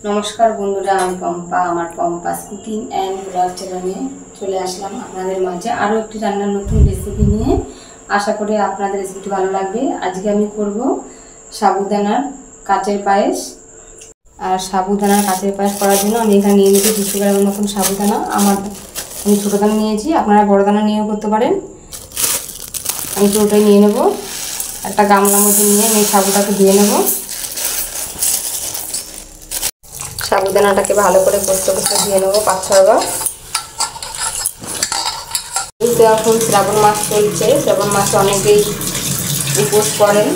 নমস্কার বন্ধুরা, আমি পম্পা। আমার পম্পাস কুকিং অ্যান্ড ব্লগ চ্যানেলে চলে আসলাম আপনাদের মাঝে আরও একটি রান্নার নতুন রেসিপি নিয়ে। আশা করি আপনাদের রেসিপিটি ভালো লাগবে। আজকে আমি করব সাবুদানার কাঁচের পায়েস। আর সাবুদানার কাঁচের পায়েস করার জন্য আমি এখানে নিয়ে নিয়েছি 200 গ্রামের মতন সাবুদানা। আমি ছোটো দানা নিয়েছি, আপনারা বড় দানা নিয়েও করতে পারেন। আমি পুরোটাই নিয়ে নেব। একটা গামলার মধ্যে নিয়ে আমি সাবুটাকে ধুয়ে নেব। সাবুদানাটাকে ভালো করে কষতে কষতে দিয়ে নেবো 5-6 বার। এখন শ্রাবণ মাস চলছে, শ্রাবণ মাসে অনেকেই উপোস করেন।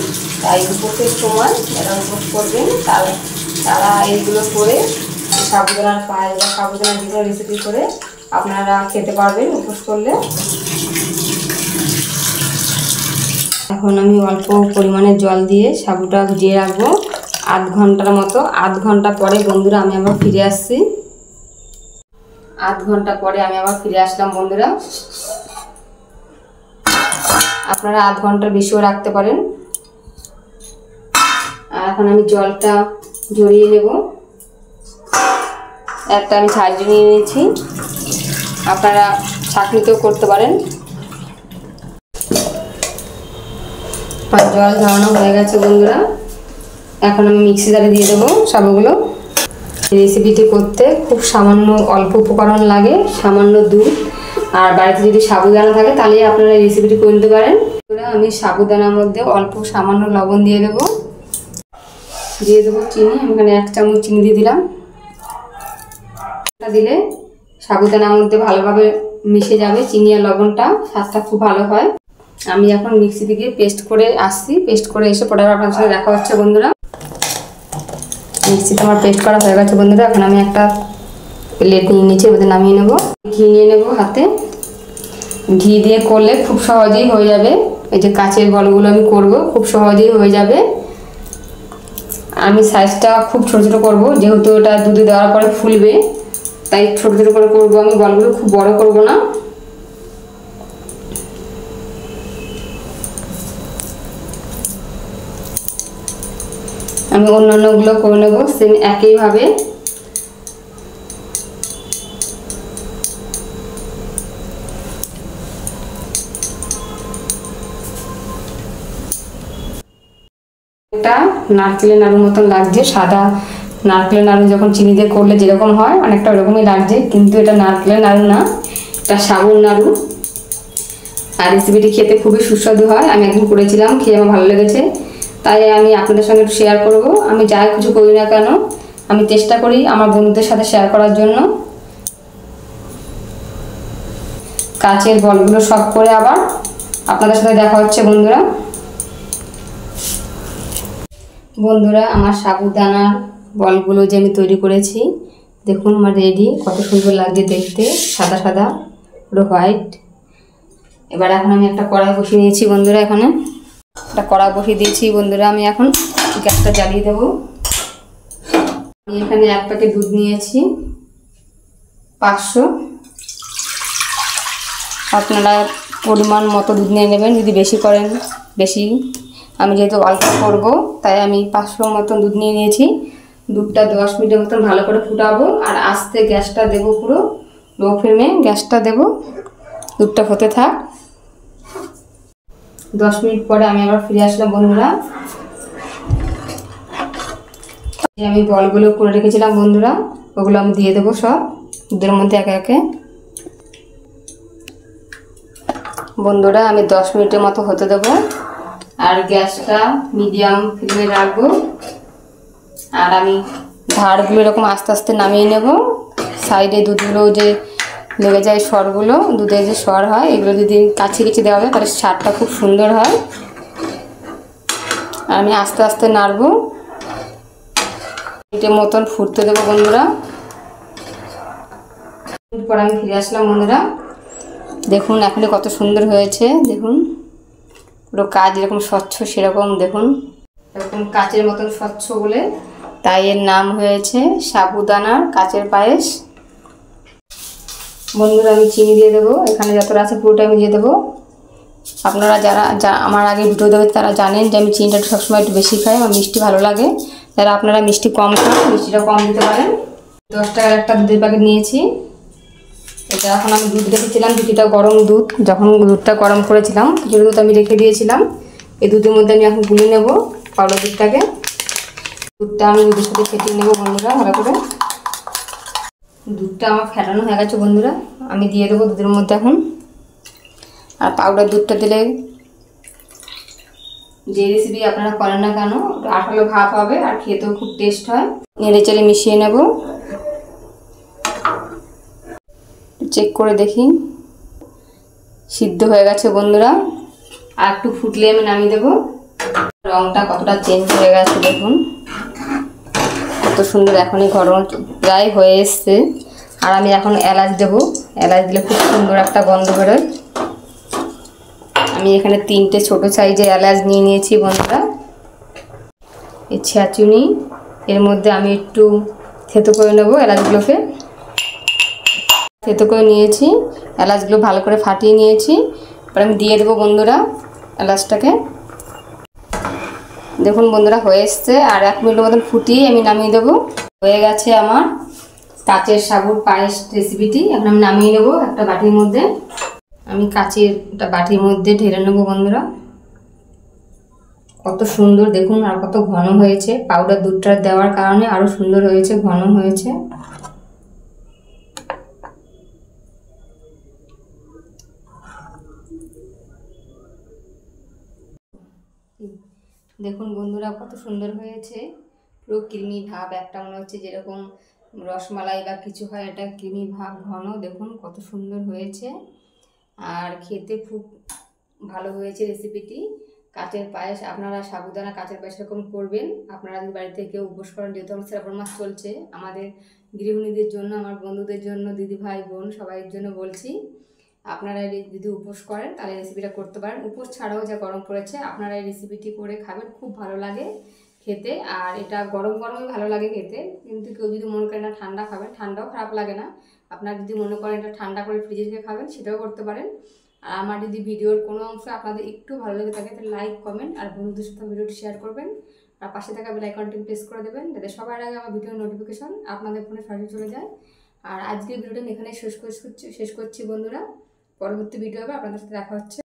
তাই উপোসের সময় যারা উপোস করবেন তারা এইগুলো করে সাবুদানার পায়েস বা সাবুদানার যে কোনো রেসিপি করে আপনারা খেতে পারবেন উপোস করলে। এখন আমি অল্প পরিমাণে জল দিয়ে সাবুটা ভিজিয়ে রাখবো 8 ঘন্টার মতো। 8 ঘন্টা পরে বন্ধুরা আমি আবার ফিরে আসছি। 8 ঘন্টা পরে আমি আবার ফিরে আসলাম বন্ধুরা। আপনারা 8 ঘন্টার বেশিও রাখতে পারেন। আর এখন আমি জলটা ঝরিয়ে নেব। একটা আমি ছাঁকনি নিয়ে নিয়েছি, আপনারা ছাঁকনিতেও করতে পারেন। জল ঝরানো হয়ে গেছে বন্ধুরা। এখন আমি মিক্সি জারে দিয়ে দেবো সাবুগুলো। রেসিপিটি করতে খুব সামান্য অল্প উপকরণ লাগে, সামান্য দুধ আর বাড়িতে যদি সাবুদানা থাকে তাহলে আপনারা এই রেসিপিটি করে নিতে পারেন। আমি সাবুদানার মধ্যে অল্প সামান্য লবণ দিয়ে দেবো চিনি। আমি এখানে 1 চামচ চিনি দিয়ে দিলাম। দিলে সাবুদানার মধ্যে ভালোভাবে মিশে যাবে চিনি আর লবণটা, স্বাদটা খুব ভালো হয়। আমি এখন মিক্সি থেকে পেস্ট করে আসছি। পেস্ট করে এসে পরে আপনার সাথে দেখা হচ্ছে বন্ধুরা। মিক্সিতে আমার পেস্ট করা হয়ে গেছে বন্ধুরা। এখন আমি একটা প্লেট নিয়ে নিচে ওদের নামিয়ে নেব। ঘি নিয়ে নেব হাতে। ঘি দিয়ে করলে খুব সহজেই হয়ে যাবে। এই যে কাঁচের বলগুলো আমি করব, খুব সহজেই হয়ে যাবে। আমি সাইজটা খুব ছোট ছোট করব, যেহেতু এটা দুধে দেওয়ার পরে ফুলবে, তাই ছোট ছোট করে করব আমি। বলগুলো খুব বড় করব না। আমি অন্যান্যগুলো করে নেব সেম একইভাবে। এটা নারকেলের নাড়ুর মতন লাগছে। সাদা নারকেলের নাড়ু যখন চিনি দিয়ে করলে যেরকম হয় অনেকটা ওরকমই লাগছে, কিন্তু এটা নারকেলের নাড়ু না, এটা সাবুর নাড়ু। আর রেসিপিটি খেতে খুবই সুস্বাদু হয়। আমি একদিন করেছিলাম, খেয়ে আমার ভালো লেগেছে, তাই আমি আপনাদের সঙ্গে একটু শেয়ার করব। আমি যাই কিছু করি না কেন আমি চেষ্টা করি আমার বন্ধুদের সাথে শেয়ার করার জন্য। কাঁচের বলগুলো সব করে আবার আপনাদের সাথে দেখা হচ্ছে বন্ধুরা। আমার সাবুদানার বলগুলো যে আমি তৈরি করেছি, দেখুন আমার রেডি। কত সুন্দর লাগছে দেখতে, সাদা সাদা পুরো হোয়াইট। এবার এখন আমি একটা কড়াই বসিয়ে নিয়েছি বন্ধুরা। এখানে একটা কড়াই বসিয়ে দিয়েছি বন্ধুরা। আমি এখন গ্যাসটা জ্বালিয়ে দেবো। আমি এখানে 1 প্যাকেট দুধ নিয়েছি 500। আপনারা পরিমাণ মতো দুধ নিয়ে নেবেন, যদি বেশি করেন বেশি। আমি যেহেতু অল্প করব তাই আমি 500 মতন দুধ নিয়ে নিয়েছি। দুধটা 10 মিনিটের মতন ভালো করে ফুটাবো। আর আস্তে গ্যাসটা দেবো, পুরো লো ফ্লেমে গ্যাসটা দেবো। দুধটা হতে থাক। 10 মিনিট পরে আমি আবার ফিরে আসলাম বন্ধুরা। আমি বলগুলো করে রেখেছিলাম বন্ধুরা, ওগুলো আমি দিয়ে দেবো সব দুধের মধ্যে একে একে। বন্ধুরা আমি 10 মিনিটের মতো হতে দেবো। আর গ্যাসটা মিডিয়াম ফ্লেমে রাখবো। আর আমি ধারগুলো এরকম আস্তে আস্তে নামিয়ে নেব। সাইডে দুধগুলো যে লেগে যায়, সরগুলো, দুধের যে সর হয়, এগুলো যদি কাছে দেওয়া হবে তাহলে স্বাদটা খুব সুন্দর হয়। আমি আস্তে আস্তে নাড়বো। মিনিটের মতন ফুটতে দেবো বন্ধুরা। পর আমি ফিরে আসলাম বন্ধুরা। দেখুন এখনই কত সুন্দর হয়েছে। দেখুন পুরো কাঁচ যেরকম স্বচ্ছ সেরকম, দেখুন এরকম কাঁচের মতন স্বচ্ছ বলে তাই এর নাম হয়েছে সাবুদানার কাঁচের পায়েস। বন্ধুরা আমি চিনি দিয়ে দেবো। এখানে যতটা আছে পুরোটা আমি দিয়ে দেবো। আপনারা যারা আমার আগে ভিডিও দেবেন তারা জানেন যে আমি চিনিটা সবসময় একটু বেশি খাই, আমার মিষ্টি ভালো লাগে, যারা আপনারা মিষ্টি কম খান মিষ্টিটা কম দিতে পারেন। 10 টাকার একটা দুধের প্যাকেট নিয়েছি। এটা এখন আমি দুধ রেখেছিলাম, কিছুটা গরম দুধ, যখন দুধটা গরম করেছিলাম কিছুটা দুধ আমি রেখে দিয়েছিলাম। এই দুধের মধ্যে আমি এখন গুলে নেব পাউডার দুধটাকে। দুধটা আমি দুধের সাথে ফেটিয়ে নেব বন্ধুরা ভালো করে। দুধটা আমার ফেটানো হয়ে গেছে বন্ধুরা, আমি দিয়ে দেবো দুধের মধ্যে এখন। আর পাউডার দুধটা দিলে যে রেসিপি আপনারা করেন না কেন আঠালো ভাব হবে আর খেতেও খুব টেস্ট হয়। নেড়ে চেড়ে মিশিয়ে নেব, চেক করে দেখি সিদ্ধ হয়ে গেছে বন্ধুরা। আর একটু ফুটলে আমি নামিয়ে দেবো। রঙটা কতটা চেঞ্জ হয়ে গেছে দেখুন, কত সুন্দর এখনই গরম প্রায় হয়ে এসছে। আর আমি এখন এলাচ দেবো, এলাচ দিলে খুব সুন্দর একটা গন্ধ বেরোয়। আমি এখানে 3টে ছোট সাইজের এলাচ নিয়ে নিয়েছি বন্ধুরা। এই ছেঁচুনি এর মধ্যে আমি একটু থেতো করে নেব এলাচগুলোকে। থেতো করে নিয়েছি, এলাচগুলো ভালো করে ফাটিয়ে নিয়েছি। এবার আমি দিয়ে দেবো বন্ধুরা এলাচটাকে। দেখুন বন্ধুরা হয়ে এসছে, আর 1 মিনিটের মতন ফুটিয়ে আমি নামিয়ে দেবো। হয়ে গেছে আমার কাচের সাবুর পায়েস রেসিপিটি। এখন আমি নামিয়ে নেবো একটা বাটির মধ্যে। আমি কাচের একটা বাটির মধ্যে ঢেলে নেবো বন্ধুরা। কত সুন্দর দেখুন, আর কত ঘন হয়েছে। পাউডার দুধটা দেওয়ার কারণে আরো সুন্দর হয়েছে, ঘন হয়েছে। দেখুন বন্ধুরা কত সুন্দর হয়েছে, পুরো ক্রিমি ভাব, একটা মনে হচ্ছে যেরকম রসমালাই বা কিছু হয়, এটা ক্রিমি ভাব ঘন। দেখুন কত সুন্দর হয়েছে আর খেতে খুব ভালো হয়েছে রেসিপিটি। কাচের পায়েস, আপনারা সাবুদানা কাচের পায়েস এরকম করবেন। আপনারা যদি বাড়িতে কেউ উপোস করেন, যেহেতু আমার শ্রাবণ মাস চলছে, আমাদের গৃহিণীদের জন্য, আমার বন্ধুদের জন্য, দিদি ভাই বোন সবাইয়ের জন্য বলছি, আপনারা যদি উপোস করেন তাহলে রেসিপিটা করতে পারেন। উপোস ছাড়াও যা গরম পড়েছে আপনারা এই রেসিপিটি করে খাবেন, খুব ভালো লাগে খেতে। আর এটা গরম গরমই ভালো লাগে খেতে, কিন্তু কেউ যদি মনে করেন না ঠান্ডা খাবেন, ঠান্ডাও খারাপ লাগে না। আপনারা যদি মনে করেন এটা ঠান্ডা করে ফ্রিজে রেখে খাবেন, সেটাও করতে পারেন। আর আমার যদি ভিডিওর কোনো অংশ আপনাদের একটু ভালো লেগে থাকে তাহলে লাইক কমেন্ট আর বন্ধুদের সাথে ভিডিওটি শেয়ার করবেন। আর পাশে থাকা বেল আইকনটি প্রেস করে দেবেন, যাতে সবার আগে আমার ভিডিওর নোটিফিকেশন আপনাদের ফোনে সরাসরি চলে যায়। আর আজকের ভিডিওটা আমি এখানে শেষ করছি বন্ধুরা। পরবর্তী ভিডিও হবে, আপনাদের সাথে দেখা হচ্ছে।